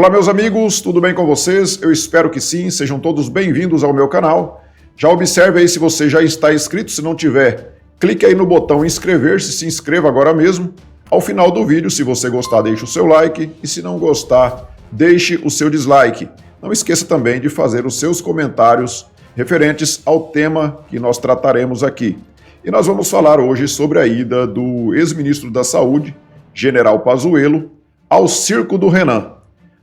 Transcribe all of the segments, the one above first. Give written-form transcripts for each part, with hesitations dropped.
Olá meus amigos, tudo bem com vocês? Eu espero que sim, sejam todos bem-vindos ao meu canal. Já observe aí se você já está inscrito, se não tiver, clique aí no botão inscrever-se, se inscreva agora mesmo. Ao final do vídeo, se você gostar, deixe o seu like e se não gostar, deixe o seu dislike. Não esqueça também de fazer os seus comentários referentes ao tema que nós trataremos aqui. E nós vamos falar hoje sobre a ida do ex-ministro da Saúde, General Pazuello, ao circo do Renan.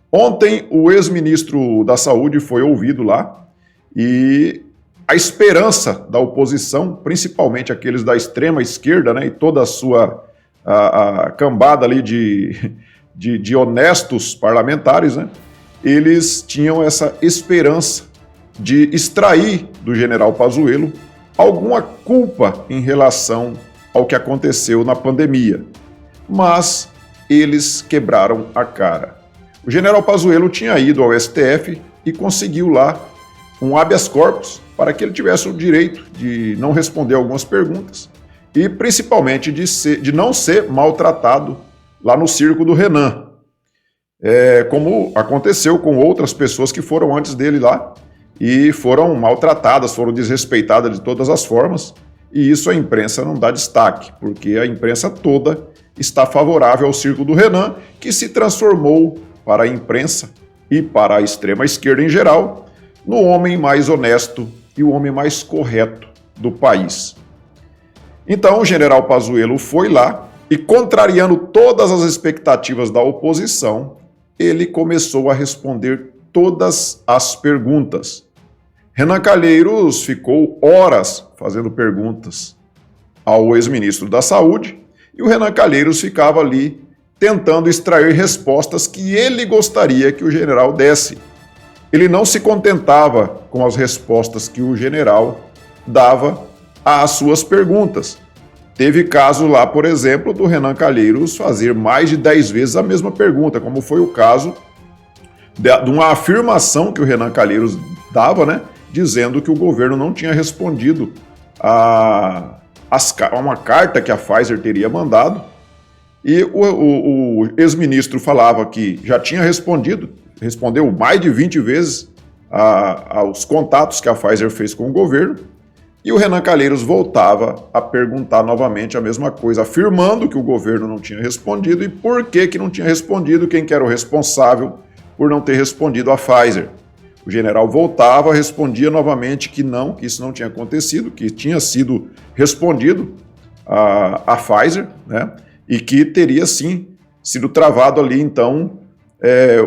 Ontem, o ex-ministro da Saúde foi ouvido lá e a esperança da oposição, principalmente aqueles da extrema esquerda, né, e toda a sua a cambada ali de honestos parlamentares, né, eles tinham essa esperança de extrair do general Pazuello alguma culpa em relação ao que aconteceu na pandemia. Mas eles quebraram a cara. O general Pazuello tinha ido ao STF e conseguiu lá um habeas corpus para que ele tivesse o direito de não responder algumas perguntas e principalmente de não ser maltratado lá no circo do Renan, como aconteceu com outras pessoas que foram antes dele lá e foram maltratadas, foram desrespeitadas de todas as formas, e isso a imprensa não dá destaque, porque a imprensa toda está favorável ao circo do Renan, que se transformou para a imprensa e para a extrema esquerda em geral, no homem mais honesto e o homem mais correto do país. Então o general Pazuello foi lá e, contrariando todas as expectativas da oposição, ele começou a responder todas as perguntas. Renan Calheiros ficou horas fazendo perguntas ao ex-ministro da Saúde e o Renan Calheiros ficava ali tentando extrair respostas que ele gostaria que o general desse. Ele não se contentava com as respostas que o general dava às suas perguntas. Teve caso lá, por exemplo, do Renan Calheiros fazer mais de 10 vezes a mesma pergunta, como foi o caso de uma afirmação que o Renan Calheiros dava, né, dizendo que o governo não tinha respondido a uma carta que a Pfizer teria mandado. E o ex-ministro falava que já tinha respondeu mais de 20 vezes aos contatos que a Pfizer fez com o governo, e o Renan Calheiros voltava a perguntar novamente a mesma coisa, afirmando que o governo não tinha respondido e por que não tinha respondido, quem que era o responsável por não ter respondido a Pfizer. O general voltava, respondia novamente que não, que isso não tinha acontecido, que tinha sido respondido a Pfizer, né? E que teria, sim, sido travado ali, então,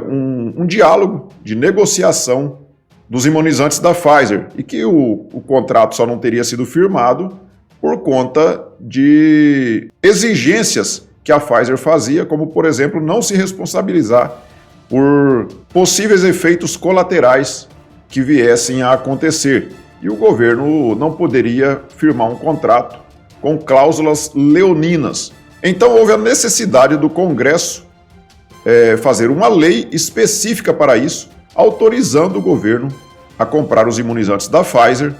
um diálogo de negociação dos imunizantes da Pfizer e que o contrato só não teria sido firmado por conta de exigências que a Pfizer fazia, como, por exemplo, não se responsabilizar por possíveis efeitos colaterais que viessem a acontecer. E o governo não poderia firmar um contrato com cláusulas leoninas. Então houve a necessidade do Congresso fazer uma lei específica para isso, autorizando o governo a comprar os imunizantes da Pfizer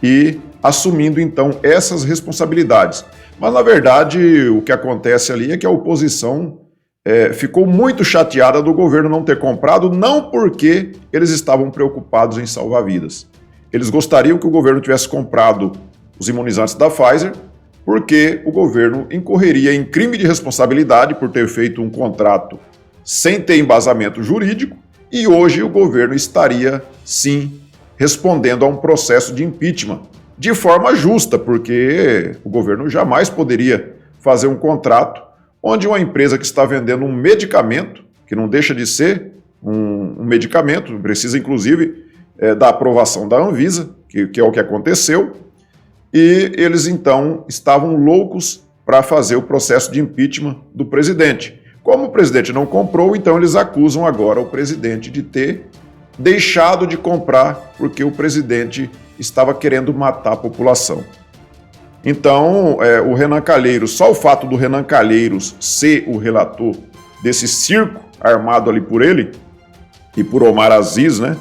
e assumindo então essas responsabilidades. Mas na verdade o que acontece ali é que a oposição ficou muito chateada do governo não ter comprado, não porque eles estavam preocupados em salvar vidas. Eles gostariam que o governo tivesse comprado os imunizantes da Pfizer, porque o governo incorreria em crime de responsabilidade por ter feito um contrato sem ter embasamento jurídico, e hoje o governo estaria, sim, respondendo a um processo de impeachment, de forma justa, porque o governo jamais poderia fazer um contrato onde uma empresa que está vendendo um medicamento, que não deixa de ser um medicamento, precisa inclusive da aprovação da Anvisa, que é o que aconteceu, e eles então estavam loucos para fazer o processo de impeachment do presidente. Como o presidente não comprou, então eles acusam agora o presidente de ter deixado de comprar porque o presidente estava querendo matar a população. Então, o Renan Calheiros, só o fato do Renan Calheiros ser o relator desse circo armado ali por ele e por Omar Aziz, né?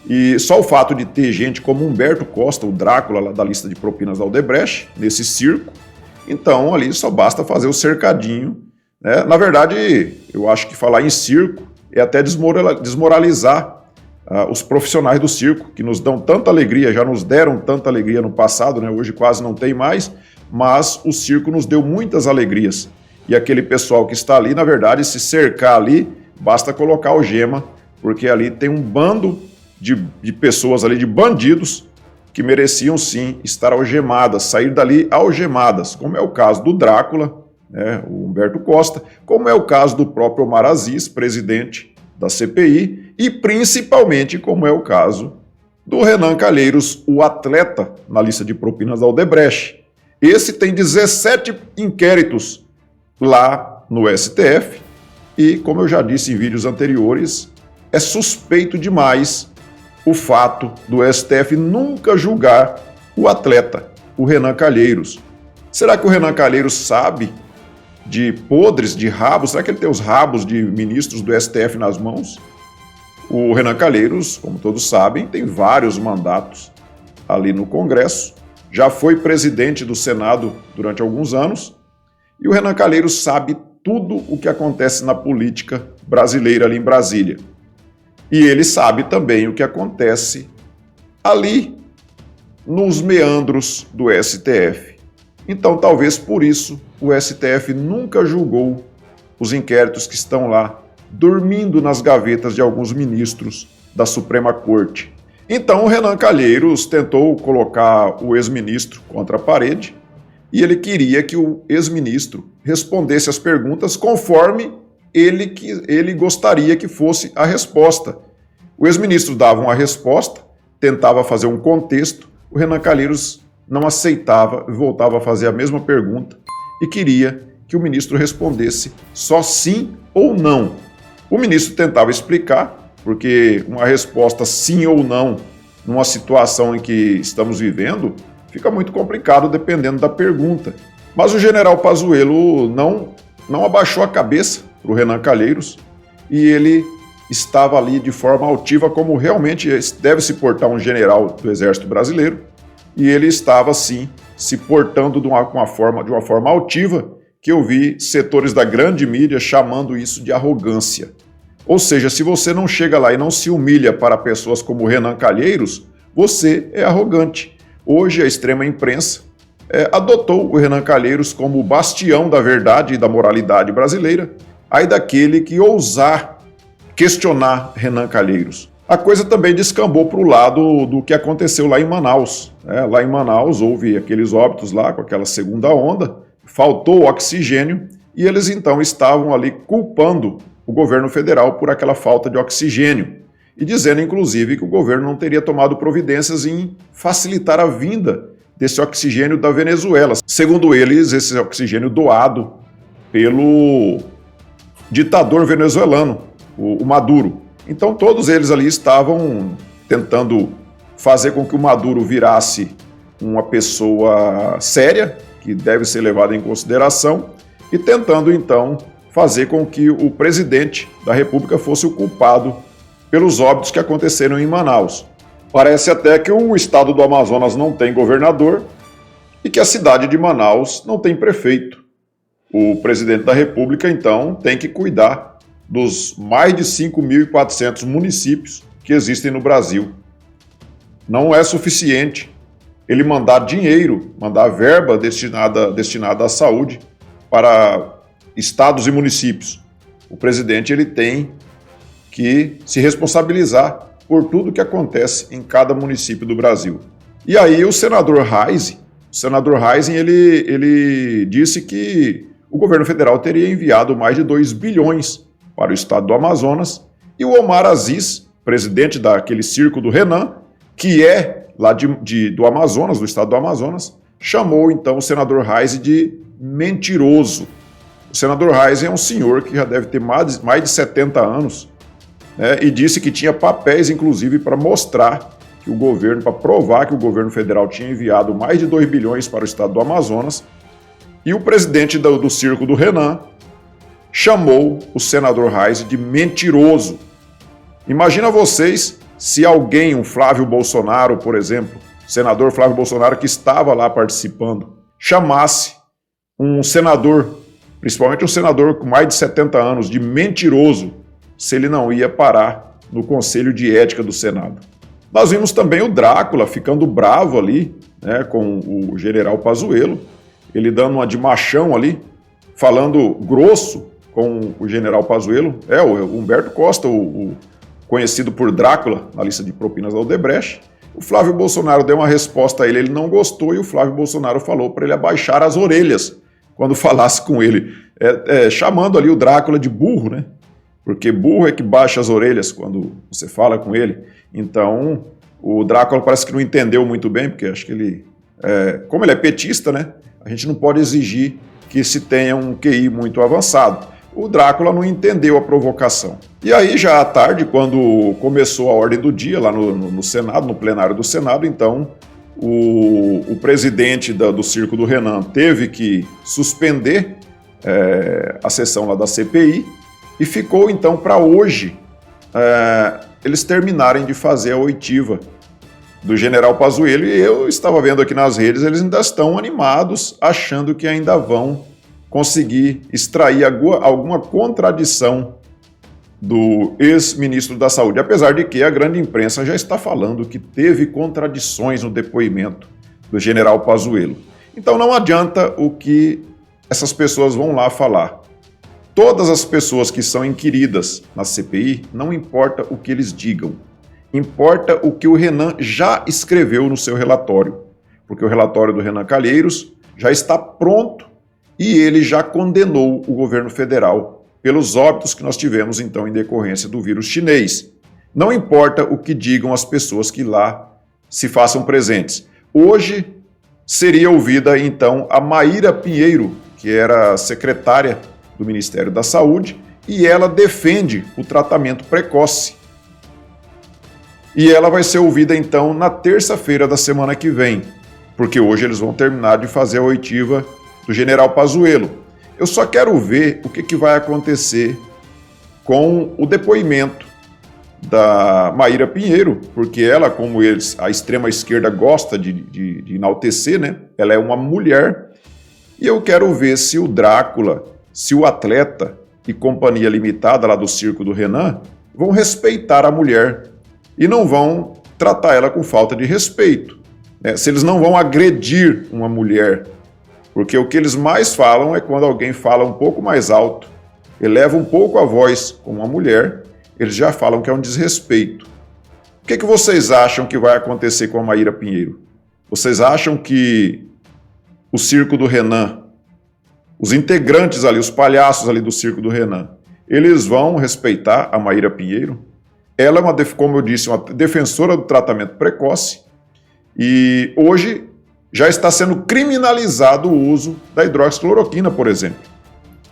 E só o fato de ter gente como Humberto Costa, o Drácula lá da lista de propinas da Odebrecht, nesse circo, então ali só basta fazer o cercadinho, né? Na verdade, eu acho que falar em circo é até desmoralizar os profissionais do circo, que nos dão tanta alegria, já nos deram tanta alegria no passado, né? Hoje quase não tem mais, mas o circo nos deu muitas alegrias. E aquele pessoal que está ali, na verdade, se cercar ali, basta colocar algema, porque ali tem um bando de pessoas ali, de bandidos, que mereciam sim estar algemadas, sair dali algemadas, como é o caso do Drácula, né, o Humberto Costa, como é o caso do próprio Omar Aziz, presidente da CPI, e principalmente como é o caso do Renan Calheiros, o atleta na lista de propinas da Odebrecht. Esse tem 17 inquéritos lá no STF e, como eu já disse em vídeos anteriores, é suspeito demais o fato do STF nunca julgar o atleta, o Renan Calheiros. Será que o Renan Calheiros sabe de podres, de rabos? Será que ele tem os rabos de ministros do STF nas mãos? O Renan Calheiros, como todos sabem, tem vários mandatos ali no Congresso, já foi presidente do Senado durante alguns anos, e o Renan Calheiros sabe tudo o que acontece na política brasileira ali em Brasília. E ele sabe também o que acontece ali nos meandros do STF. Então, talvez por isso, o STF nunca julgou os inquéritos que estão lá, dormindo nas gavetas de alguns ministros da Suprema Corte. Então, o Renan Calheiros tentou colocar o ex-ministro contra a parede e ele queria que o ex-ministro respondesse as perguntas conforme ele gostaria que fosse a resposta. O ex-ministro dava uma resposta, tentava fazer um contexto, o Renan Calheiros não aceitava e voltava a fazer a mesma pergunta e queria que o ministro respondesse só sim ou não. O ministro tentava explicar, porque uma resposta sim ou não, numa situação em que estamos vivendo, fica muito complicado dependendo da pergunta. Mas o general Pazuello não abaixou a cabeça para o Renan Calheiros e ele estava ali de forma altiva, como realmente deve se portar um general do Exército Brasileiro, e ele estava, sim, se portando de uma forma altiva, que eu vi setores da grande mídia chamando isso de arrogância. Ou seja, se você não chega lá e não se humilha para pessoas como Renan Calheiros, você é arrogante. Hoje a extrema imprensa adotou o Renan Calheiros como o bastião da verdade e da moralidade brasileira, aí daquele que ousar questionar Renan Calheiros. A coisa também descambou para o lado do que aconteceu lá em Manaus. Lá em Manaus houve aqueles óbitos lá com aquela segunda onda, faltou oxigênio e eles então estavam ali culpando o governo federal por aquela falta de oxigênio e dizendo inclusive que o governo não teria tomado providências em facilitar a vinda desse oxigênio da Venezuela. Segundo eles, esse oxigênio doado pelo ditador venezuelano, o Maduro. Então todos eles ali estavam tentando fazer com que o Maduro virasse uma pessoa séria, que deve ser levada em consideração, e tentando então fazer com que o presidente da República fosse o culpado pelos óbitos que aconteceram em Manaus. Parece até que o estado do Amazonas não tem governador e que a cidade de Manaus não tem prefeito. O presidente da República, então, tem que cuidar dos mais de 5.400 municípios que existem no Brasil. Não é suficiente ele mandar dinheiro, mandar verba destinada à saúde para estados e municípios. O presidente ele tem que se responsabilizar por tudo que acontece em cada município do Brasil. E aí o senador Reisen, ele disse que o governo federal teria enviado mais de 2 bilhões para o estado do Amazonas, e o Omar Aziz, presidente daquele circo do Renan, que é lá do Amazonas, do estado do Amazonas, chamou então o senador Reisen de mentiroso. O senador Reisen é um senhor que já deve ter mais de 70 anos, né, e disse que tinha papéis, inclusive, para mostrar que o governo, para provar que o governo federal tinha enviado mais de 2 bilhões para o estado do Amazonas, e o presidente do circo do Renan chamou o senador Reisen de mentiroso. Imagina vocês se alguém, um Flávio Bolsonaro, por exemplo, senador Flávio Bolsonaro que estava lá participando, chamasse um senador, principalmente um senador com mais de 70 anos, de mentiroso. se ele não ia parar no Conselho de Ética do Senado. Nós vimos também o Drácula ficando bravo ali, né, com o general Pazuello, ele dando uma de machão ali, falando grosso com o general Pazuello. O Humberto Costa, o conhecido por Drácula na lista de propinas da Odebrecht. O Flávio Bolsonaro deu uma resposta a ele, ele não gostou, e o Flávio Bolsonaro falou para ele abaixar as orelhas quando falasse com ele, chamando ali o Drácula de burro, né? Porque burro é que baixa as orelhas quando você fala com ele. Então, o Drácula parece que não entendeu muito bem, porque acho que ele, como ele é petista, né? A gente não pode exigir que se tenha um QI muito avançado. O Drácula não entendeu a provocação. E aí, já à tarde, quando começou a ordem do dia lá no Senado, no plenário do Senado, então o presidente do Circo do Renan teve que suspender a sessão lá da CPI e ficou então para hoje eles terminarem de fazer a oitiva do general Pazuello, e eu estava vendo aqui nas redes, eles ainda estão animados, achando que ainda vão conseguir extrair alguma contradição do ex-ministro da Saúde, apesar de que a grande imprensa já está falando que teve contradições no depoimento do general Pazuello. Então não adianta o que essas pessoas vão lá falar. Todas as pessoas que são inquiridas na CPI, não importa o que eles digam, importa o que o Renan já escreveu no seu relatório, porque o relatório do Renan Calheiros já está pronto e ele já condenou o governo federal pelos óbitos que nós tivemos, então, em decorrência do vírus chinês. Não importa o que digam as pessoas que lá se façam presentes. Hoje seria ouvida, então, a Maíra Pinheiro, que era secretária do Ministério da Saúde, e ela defende o tratamento precoce. E ela vai ser ouvida, então, na terça-feira da semana que vem, porque hoje eles vão terminar de fazer a oitiva do general Pazuello. Eu só quero ver o que vai acontecer com o depoimento da Maíra Pinheiro, porque ela, como eles, a extrema-esquerda gosta de enaltecer, né? Ela é uma mulher, e eu quero ver se o Drácula, se o Atleta e Companhia Limitada lá do Circo do Renan vão respeitar a mulher e não vão tratar ela com falta de respeito, né? Se eles não vão agredir uma mulher, porque o que eles mais falam é quando alguém fala um pouco mais alto, eleva um pouco a voz com uma mulher, eles já falam que é um desrespeito. O que vocês acham que vai acontecer com a Maíra Pinheiro? Vocês acham que o Circo do Renan, os integrantes ali, os palhaços ali do Circo do Renan, eles vão respeitar a Maíra Pinheiro? Ela é, como eu disse, uma defensora do tratamento precoce, e hoje já está sendo criminalizado o uso da hidroxicloroquina, por exemplo.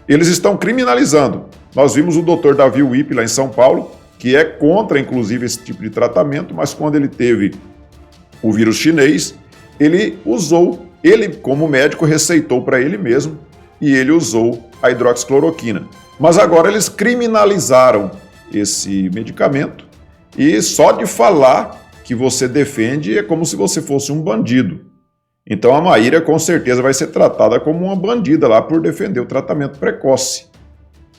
Eles estão criminalizando. Nós vimos o Dr. Davi Wippe lá em São Paulo, que é contra, inclusive, esse tipo de tratamento, mas quando ele teve o vírus chinês, ele usou, ele como médico receitou para ele mesmo, e ele usou a hidroxicloroquina. Mas agora eles criminalizaram esse medicamento, e só de falar que você defende é como se você fosse um bandido. Então a Maíra com certeza vai ser tratada como uma bandida lá por defender o tratamento precoce.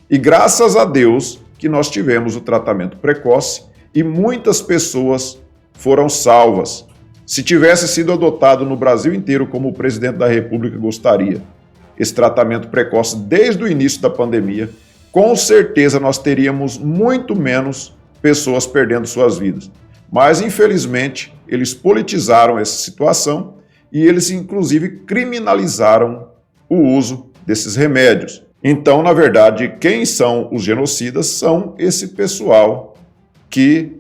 E graças a Deus que nós tivemos o tratamento precoce e muitas pessoas foram salvas. Se tivesse sido adotado no Brasil inteiro como o presidente da República gostaria, esse tratamento precoce desde o início da pandemia, com certeza nós teríamos muito menos pessoas perdendo suas vidas. Mas infelizmente eles politizaram essa situação e eles, inclusive, criminalizaram o uso desses remédios. Então, na verdade, quem são os genocidas são esse pessoal que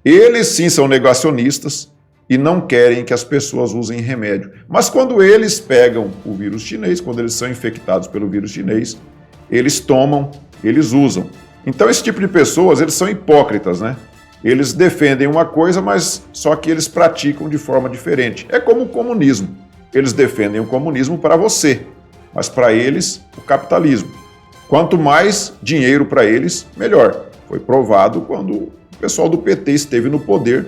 eles sim são negacionistas e não querem que as pessoas usem remédio. Mas quando eles pegam o vírus chinês, quando eles são infectados pelo vírus chinês, eles tomam, eles usam. Então, esse tipo de pessoas, eles são hipócritas, né? Eles defendem uma coisa, mas só que eles praticam de forma diferente. É como o comunismo. Eles defendem o comunismo para você, mas para eles, o capitalismo. Quanto mais dinheiro para eles, melhor. Foi provado quando o pessoal do PT esteve no poder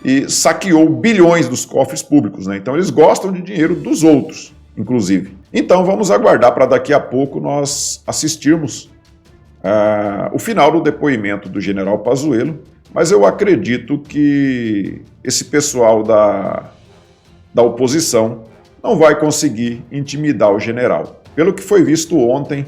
e saqueou bilhões dos cofres públicos, né? Então eles gostam de dinheiro dos outros, inclusive. Então vamos aguardar para daqui a pouco nós assistirmos o final do depoimento do general Pazuello, mas eu acredito que esse pessoal da oposição não vai conseguir intimidar o general. Pelo que foi visto ontem,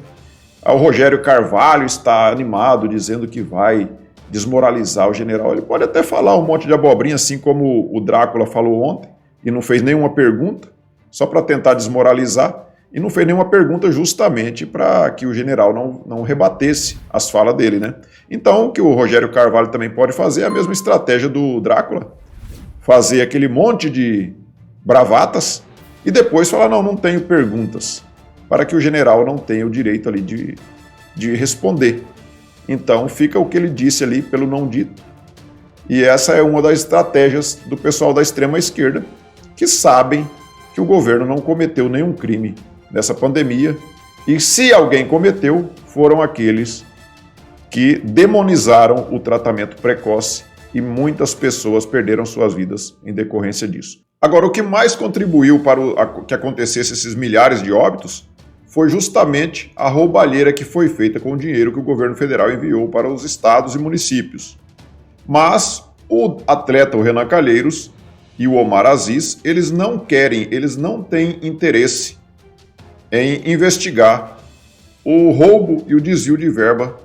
o Rogério Carvalho está animado, dizendo que vai desmoralizar o general. Ele pode até falar um monte de abobrinha, assim como o Drácula falou ontem, e não fez nenhuma pergunta, só para tentar desmoralizar, e não fez nenhuma pergunta justamente para que o general não rebatesse as falas dele, né? Então, o que o Rogério Carvalho também pode fazer é a mesma estratégia do Drácula, fazer aquele monte de bravatas e depois falar, não tenho perguntas, para que o general não tenha o direito ali de responder. Então, fica o que ele disse ali pelo não dito. E essa é uma das estratégias do pessoal da extrema esquerda, que sabem que o governo não cometeu nenhum crime nessa pandemia, e se alguém cometeu, foram aqueles que demonizaram o tratamento precoce e muitas pessoas perderam suas vidas em decorrência disso. Agora, o que mais contribuiu para que acontecesse esses milhares de óbitos foi justamente a roubalheira que foi feita com o dinheiro que o governo federal enviou para os estados e municípios. Mas o atleta, o Renan Calheiros, e o Omar Aziz, eles não têm interesse em investigar o roubo e o desvio de verba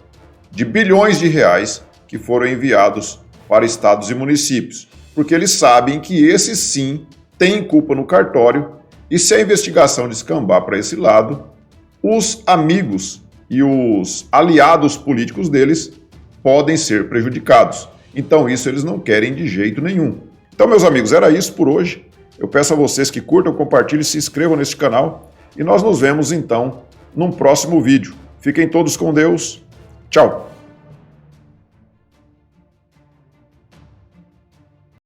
de bilhões de reais que foram enviados para estados e municípios, porque eles sabem que esses sim têm culpa no cartório, e se a investigação descambar para esse lado, os amigos e os aliados políticos deles podem ser prejudicados. Então isso eles não querem de jeito nenhum. Então, meus amigos, era isso por hoje. Eu peço a vocês que curtam, compartilhem, se inscrevam neste canal e nós nos vemos então num próximo vídeo. Fiquem todos com Deus. Tchau!